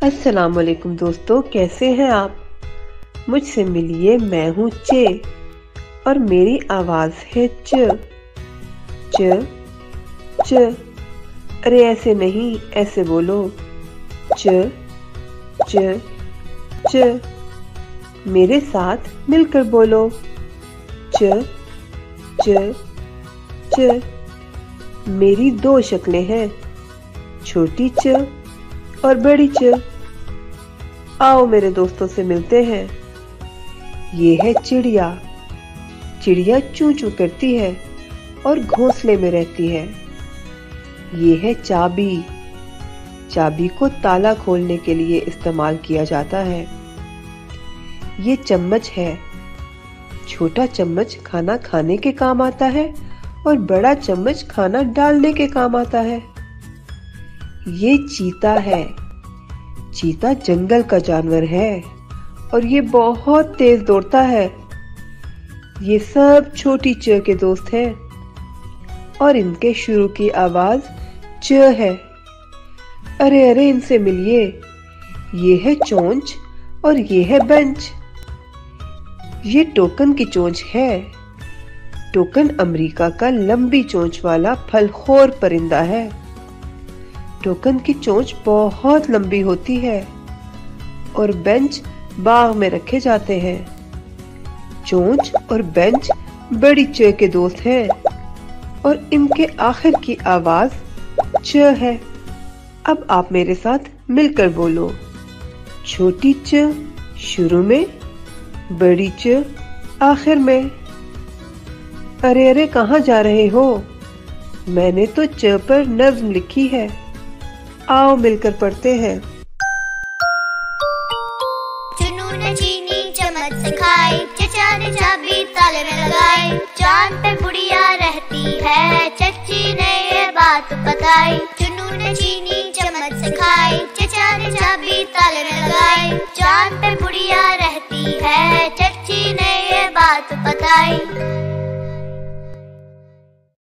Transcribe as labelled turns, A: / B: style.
A: अस्सलाम वालेकुम दोस्तों, कैसे हैं आप। मुझसे मिलिए, मैं हूँ चे और मेरी आवाज है च च च। अरे ऐसे नहीं, ऐसे बोलो, च च च। मेरे साथ मिलकर बोलो, च च च। मेरी दो शक्लें हैं, छोटी च और बड़ी च। आओ मेरे दोस्तों से मिलते हैं। ये है चिड़िया। चिड़िया चूं चूं करती है और घोंसले में रहती है। ये है चाबी। चाबी को ताला खोलने के लिए इस्तेमाल किया जाता है। ये चम्मच है। छोटा चम्मच खाना खाने के काम आता है और बड़ा चम्मच खाना डालने के काम आता है। ये चीता है। चीता जंगल का जानवर है और ये बहुत तेज दौड़ता है। ये सब छोटी च के दोस्त हैं और इनके शुरू की आवाज च है। अरे अरे इनसे मिलिए। ये है चोंच और ये है बेंच। ये टोकन की चोंच है। टोकन अमेरिका का लंबी चोंच वाला फलखोर परिंदा है। टोकन की चोंच बहुत लंबी होती है और बेंच बाग में रखे जाते हैं। चोंच और बेंच बड़ी च के दोस्त हैं और इनके आखिर की आवाज च है। अब आप मेरे साथ मिलकर बोलो, छोटी च शुरू में, बड़ी च आखिर में। अरे अरे कहाँ जा रहे हो? मैंने तो च पर नज्म लिखी है। आओ मिलकर पढ़ते हैं।
B: चुन्नू ने चीनी चम्मच से खाई, चचा ने चाबी ताले में लगाई। चांद पे गुड़िया रहती है, चच्ची ने ये बात बताई।